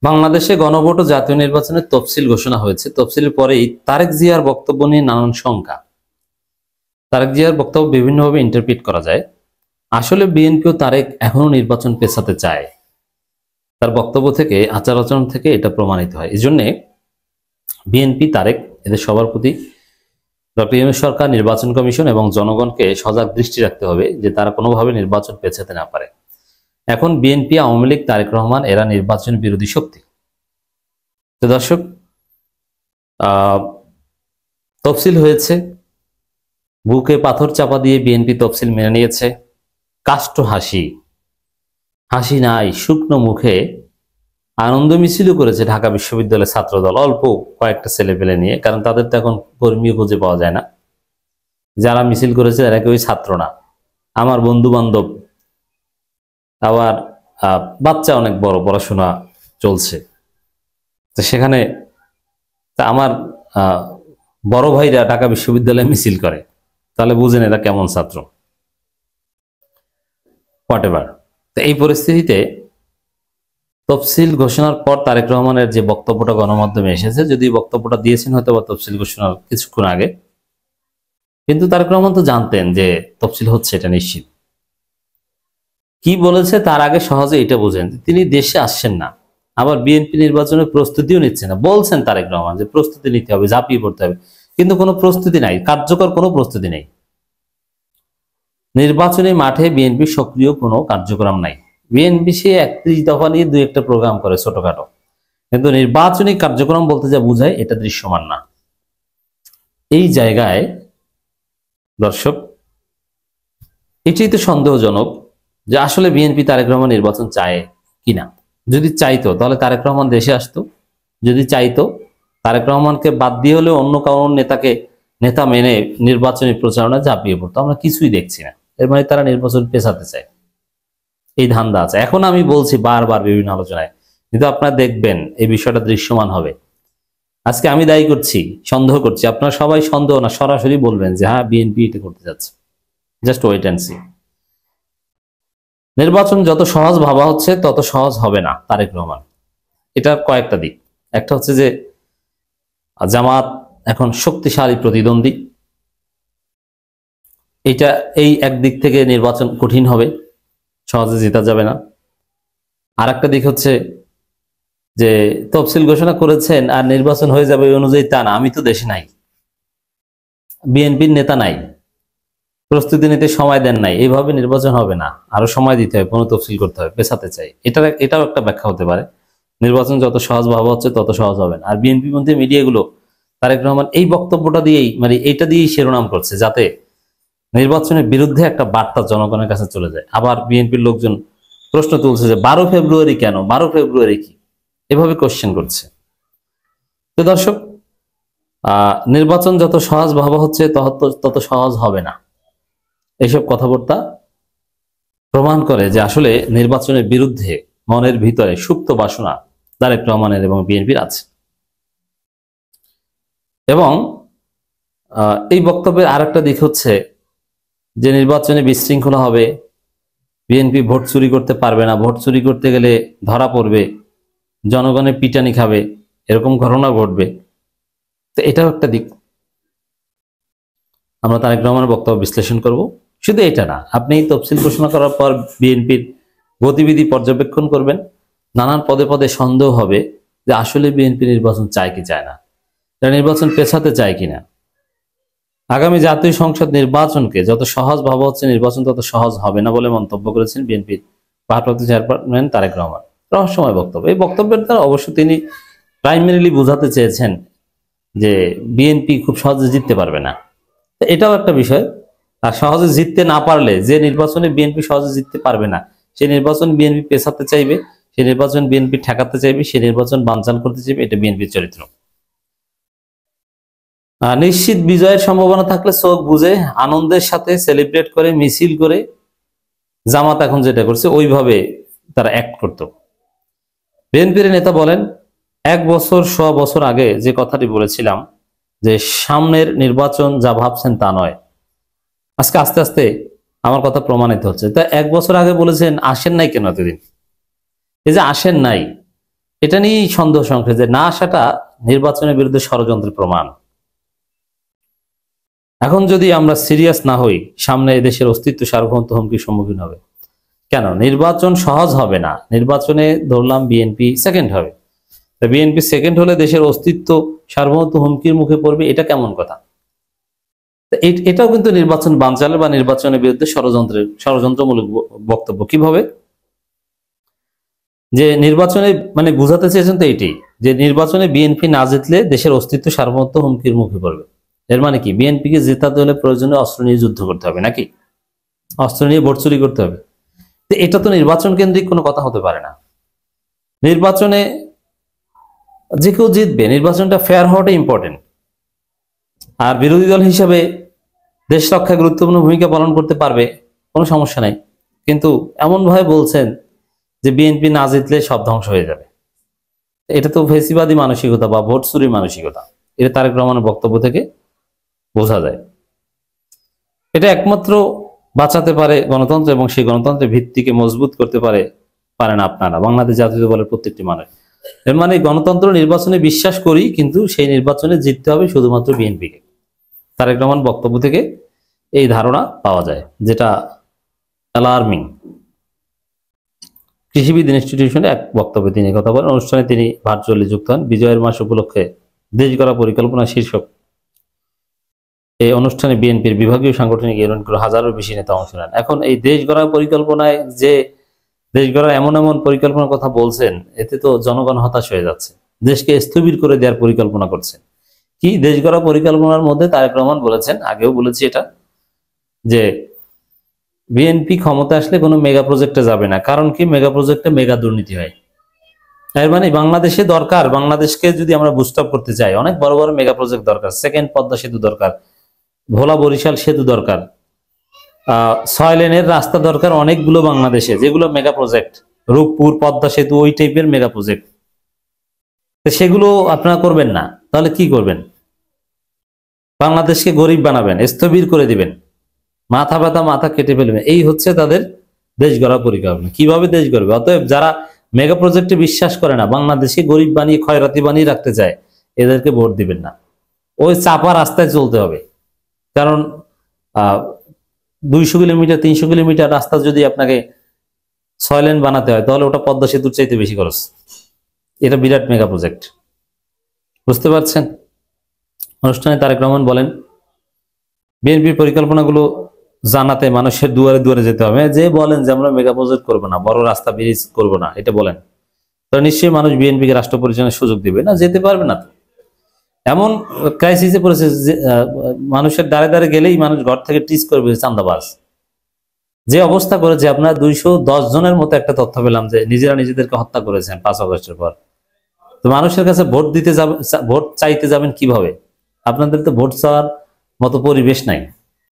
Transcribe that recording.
বাংলাদেশে গণভোট ও জাতীয় নির্বাচনের তফসিল ঘোষণা হয়েছে। তফসিলের পরেই তারেক জিয়ার বক্তব্য নিয়ে নানান শঙ্কা। তারেক জিয়ার বক্তব্য বিভিন্নভাবে ইন্টারপ্রিট করা যায়। আসলে বিএনপি ও তারেক এখনো নির্বাচন পেছাতে চায়। তার বক্তব্য থেকে, আচার আচরণ থেকে এটা প্রমাণিত হয়। এই জন্যে বিএনপি, তারেক, এদের সবার প্রতি ডক্টর ইউনূস সরকার, নির্বাচন কমিশন এবং জনগণকে সজাগ দৃষ্টি রাখতে হবে যে তারা কোনোভাবে নির্বাচন পেছাতে না পারে। এখন বিএনপি, আওয়ামী লীগ, তারেক রহমান এরা নির্বাচন বিরোধী শক্তি। তো দর্শক, তফসিল হয়েছে, বুকে পাথর চাপা দিয়ে বিএনপি তফসিল মেনে নিয়েছে। কাষ্ঠ হাসি, হাসি নাই, শুকনো মুখে আনন্দ মিছিলও করেছে ঢাকা বিশ্ববিদ্যালয়ের ছাত্রদল, অল্প কয়েকটা ছেলেপেলে নিয়ে, কারণ তাদের তো এখন কর্মীও খুঁজে পাওয়া যায় না। যারা মিছিল করেছে তারা কেউই ছাত্র না, আমার বন্ধু বান্ধব, আবার বাচ্চা অনেক বড়, পড়াশোনা চলছে। তো সেখানে আমার বড় ভাইরা ঢাকা বিশ্ববিদ্যালয়ে মিছিল করে, তাহলে বুঝেন এরা কেমন ছাত্র। হোয়াটএভার। তো এই পরিস্থিতিতে তফসিল ঘোষণার পর তারেক রহমানের যে বক্তব্যটা গণমাধ্যমে এসেছে, যদি বক্তব্যটা দিয়েছেন হয়তো বা তফসিল ঘোষণার কিছুক্ষণ আগে, কিন্তু তারেক রহমান তো জানতেন যে তফসিল হচ্ছে, এটা নিশ্চিত। কি বলেছে তার আগে সহজে এটা বুঝেন, তিনি দেশে আসছেন না, আবার বিএনপি নির্বাচনের প্রস্তুতিও নিচ্ছে না। বলছেন তারেক রহমান যে প্রস্তুতি নিতে হবে, ঝাঁপিয়ে পড়তে হবে, কিন্তু কোনো প্রস্তুতি নাই, কার্যকর কোনো প্রস্তুতি নেই। নির্বাচনী মাঠে বিএনপি সক্রিয় কোনো কার্যক্রম নাই। বিএনপি সে 31 দফা নিয়ে 2-1টা প্রোগ্রাম করে ছোটখাটো, কিন্তু নির্বাচনী কার্যক্রম বলতে যা বোঝায় এটা দৃশ্যমান না। এই জায়গায় দর্শক, এটাই তো সন্দেহজনক যে আসলে বিএনপি তারেক রহমান নির্বাচন চায় কিনা। যদি চাইতো তাহলে তারেক রহমান দেশে আসতো, যদি চাইতো তারেক রহমানকে বাদ দিয়ে হলেও অন্য কারণ নেতা মেনে নির্বাচনী প্রচারণা ঝাঁপিয়ে পড়তো। আমরা কিছুই দেখছি না। এর মানে তারা নির্বাচন পেছাতে চায়, এই ধান্দা আছে। এখন আমি বলছি বারবার বিভিন্ন আলোচনায়, কিন্তু আপনারা দেখবেন এই বিষয়টা দৃশ্যমান হবে। আজকে আমি দায়ী করছি, সন্দেহ করছি, আপনারা সবাই সন্দেহ না, সরাসরি বলবেন যে হ্যাঁ বিএনপি এটা করতে যাচ্ছে। Just wait and see. নির্বাচন যত সহজ ভাবা হচ্ছে তত সহজ হবে না তারেক রহমান। এটার কয়েকটা দিক। একটা হচ্ছে যে জামাত এখন শক্তিশালী প্রতিদ্বন্দ্বী, এটা এই একদিক থেকে নির্বাচন কঠিন হবে, সহজে জেতা যাবে না। আর একটা দিক হচ্ছে যে তফসিল ঘোষণা করেছেন আর নির্বাচন হয়ে যাবে ওই অনুযায়ী তা না। আমি তো দেশে নাই, বিএনপির নেতা নাই, প্রস্তুতি নিতে সময় দেন নাই, এইভাবে নির্বাচন হবে না, আরো সময় দিতে হবে, পুনঃ তফসিল করতে হবে, পেছাতে চাই। এটাও একটা ব্যাখ্যা হতে পারে। নির্বাচন যত সহজ ভাবা হচ্ছে তত সহজ হবে না। আর বিএনপি মধ্যে মিডিয়াগুলো তারেক রহমান এই বক্তব্যটা দিয়েই, মানে এইটা দিয়েই শিরোনাম করছে, যাতে নির্বাচনের বিরুদ্ধে একটা বার্তা জনগণের কাছে চলে যায়। আবার বিএনপির লোকজন প্রশ্ন তুলছে যে 12 ফেব্রুয়ারি কেন, 12 ফেব্রুয়ারি কি, এভাবে কোশ্চেন করছে। তো দর্শক, নির্বাচন যত সহজ ভাবা হচ্ছে তত সহজ হবে না। এইসব কথাবার্তা প্রমাণ করে যে আসলে নির্বাচনের বিরুদ্ধে মনের ভিতরে সুপ্ত বাসনা তারেক রহমানের এবং বিএনপির আছে। এবং এই বক্তব্যের আর একটা দিক হচ্ছে যে নির্বাচনে বিশৃঙ্খলা হবে, বিএনপি ভোট চুরি করতে পারবে না, ভোট চুরি করতে গেলে ধরা পড়বে, জনগণের পিটানি খাবে, এরকম ঘটনা ঘটবে। তো এটাও একটা দিক। আমরা তারেক রহমানের বক্তব্য বিশ্লেষণ করব। শুধু এটা না, আপনি তফসিল ঘোষণা করার পর বিএনপির গতিবিধি পর্যবেক্ষণ করবেন। নানান পদে পদে সন্দেহ হবে যে আসলে বিএনপি নির্বাচন চায় কি চায় না, নির্বাচন পেছাতে চায় কিনা। আগামী জাতীয় সংসদ নির্বাচনকে যত সহজ ভাবা হচ্ছে, নির্বাচন তত সহজ হবে না বলে মন্তব্য করেছেন বিএনপির ভারপ্রাপ্ত চেয়ারম্যান তারেক রহমান। রহস্যময় বক্তব্য। এই বক্তব্যের দ্বারা অবশ্য তিনি প্রাইমারিলি বোঝাতে চেয়েছেন যে বিএনপি খুব সহজে জিততে পারবে না। এটাও একটা বিষয়। আর সহজে জিততে না পারলে, যে নির্বাচনে বিএনপি সহজে জিততে পারবে না, সেই নির্বাচন বিএনপি পেছাতে চাইবে, সেই নির্বাচন বিএনপি ঠেকাতে চাইবে, সেই নির্বাচন বানচাল করতে চাইবে। এটা বিএনপির চরিত্র। নিশ্চিত বিজয়ের সম্ভাবনা থাকলে চোখ বুঝে আনন্দের সাথে সেলিব্রেট করে, মিছিল করে, জামাত এখন যেটা করছে ওইভাবে তারা অ্যাক্ট করত। বিএনপির নেতা বলেন, 1 বছর 100 বছর আগে যে কথাটি বলেছিলাম যে সামনের নির্বাচন যা ভাবছেন তা নয়, আজকে আস্তে আস্তে আমার কথা প্রমাণিত হচ্ছে। তা 1 বছর আগে বলেছেন, আসেন নাই কেন এতদিন? এই যে আসেন নাই, এটা নিয়েই সন্দেহ সংখ্যা যে না আসাটা নির্বাচনের বিরুদ্ধে ষড়যন্ত্রের প্রমাণ। এখন যদি আমরা সিরিয়াস না হই, সামনে এদেশের অস্তিত্ব সার্বভৌমত্ব হুমকির সম্মুখীন হবে। কেন? নির্বাচন সহজ হবে না। নির্বাচনে ধরলাম বিএনপি সেকেন্ড হবে, বিএনপি সেকেন্ড হলে দেশের অস্তিত্ব সার্বভৌমত্ব হুমকির মুখে পড়বে, এটা কেমন কথা? এটাও কিন্তু নির্বাচন বানচালে বা নির্বাচনের বিরুদ্ধে ষড়যন্ত্রমূলক বক্তব্য। কিভাবে? যে নির্বাচনে মানে বুঝাতে চেয়েছেন তো এটাই, যে নির্বাচনে বিএনপি না জিতলে দেশের অস্তিত্ব সার্বভৌমত্ব হুমকির মুখে পড়বে। এর মানে কি? বিএনপিকে জেতাতে হলে প্রয়োজনে অস্ত্র নিয়ে যুদ্ধ করতে হবে নাকি? অস্ত্র নিয়ে ভোট চুরি করতে হবে? এটা তো নির্বাচন কেন্দ্রিক কোনো কথা হতে পারে না। নির্বাচনে যে কেউ জিতবে, নির্বাচনটা ফেয়ার হওয়াটা ইম্পর্টেন্ট। আর বিরোধী দল হিসেবে দেশ রক্ষায় গুরুত্বপূর্ণ ভূমিকা পালন করতে পারবে, কোনো সমস্যা নাই। কিন্তু এমন ভাবে বলছেন যে বিএনপি না জিতলে সব ধ্বংস হয়ে যাবে। এটা তো ফেসিবাদী মানসিকতা বা ভোট চুরি মানসিকতা। এটা তারেক রহমানের বক্তব্য থেকে বোঝা যায়। এটা একমাত্র বাঁচাতে পারে গণতন্ত্র, এবং সেই গণতন্ত্রের ভিত্তিকে মজবুত করতে পারেন আপনারা, বাংলাদেশ জাতীয় দলের প্রত্যেকটি মানুষ। এর মানে গণতন্ত্র নির্বাচনে বিশ্বাস করি, কিন্তু সেই নির্বাচনে জিততে হবে শুধুমাত্র বিএনপিকে। তারেক রহমান বক্তব্য থেকে এই ধারণা পাওয়া যায়, যেটা অ্যালার্মিং। কৃষিবিদ ইনস্টিটিউশনে এক বক্তব্যে তিনি কথা বলেন। অনুষ্ঠানে তিনি ভার্চুয়ালি যুক্ত হন। বিজয়ের মাস উপলক্ষে দেশ গড়া পরিকল্পনা শীর্ষক এই অনুষ্ঠানে বিএনপির বিভাগীয় সাংগঠনিক ইউনিটগুলো হাজারের বেশি নেতা অংশ নেন। এখন এই দেশ গড়া পরিকল্পনায় যে দেশ গড়া এমন এমন পরিকল্পনার কথা বলছেন, এতে তো জনগণ হতাশ হয়ে যাচ্ছে। দেশকে স্থবির করে দেওয়ার পরিকল্পনা করছেন। কি দেশ গড়া পরিকল্পনার মধ্যে তারেক রহমান বলেছেন, আগেও বলেছি এটা, যে বিএনপি ক্ষমতা আসলে কোনো মেগা প্রজেক্টে যাবে না। কারণ কি? মেগা প্রজেক্টে মেগা দুর্নীতি হয়। এর মানে বাংলাদেশে দরকার, বাংলাদেশকে যদি আমরা বুস্ট আপ করতে চাই, অনেক বড় বড় মেগা প্রজেক্ট দরকার। সেকেন্ড পদ্মা সেতু দরকার, ভোলা বরিশাল সেতু দরকার, 6 লেনের রাস্তা দরকার অনেকগুলো বাংলাদেশে, যেগুলো মেগা প্রজেক্ট। রূপপুর পদ্মা সেতু ওই টাইপের মেগা প্রজেক্ট। সেগুলো আপনারা করবেন না, তাহলে কি করবেন? বাংলাদেশকে গরিব বানাবেন, স্থবির করে দিবেন, মাথা ব্যথা মাথা কেটে ফেলবেন। এই হচ্ছে তাদের দেশ গড়া পরিকল্পনা। কিভাবে দেশ গড়বে? অতএব যারা মেগা প্রজেক্টে বিশ্বাস করে না, বাংলাদেশকে গরিব বানিয়ে খয়রাতি বানিয়ে রাখতে চায়, এদেরকে ভোট দিবেন না। ওই চাপা রাস্তায় চলতে হবে। কারণ 200 কিলোমিটার 300 কিলোমিটার রাস্তা যদি আপনাকে 6 লেন বানাতে হয়, তাহলে ওটা পদ্মা সেতুর চাইতে বেশি খরচ। এটা বিরাট মেগা প্রজেক্ট, বুঝতে পারছেন? অনুষ্ঠানে তারেক রহমান বলেন, বিএনপির পরিকল্পনাগুলো জানাতে মানুষের দুয়ারে দুয়ারে যেতে হবে। যে বলেন যে আমরা মেগা প্রজেক্ট করবো না, বড় রাস্তা ব্রিজ করবো না, এটা বলেন, তো নিশ্চয়ই মানুষ বিএনপিকে রাষ্ট্র পরিচালনার সুযোগ দিবে না? যেতে পারবে না তো। এমন ক্রাইসিসে পড়েছে যে মানুষের দ্বারে দ্বারে গেলেই মানুষ ঘর থেকে টিচ করবে চাঁদাবাজ। যে অবস্থা করেছে, আপনার 210 জনের মতো একটা তথ্য পেলাম যে নিজেরা নিজেদেরকে হত্যা করেছেন 5 আগস্টের পর। তো মানুষের কাছে ভোট দিতে যাবেন, ভোট চাইতে যাবেন কিভাবে? আপনাদের তো ভোট চাওয়ার মতো পরিবেশ নাই।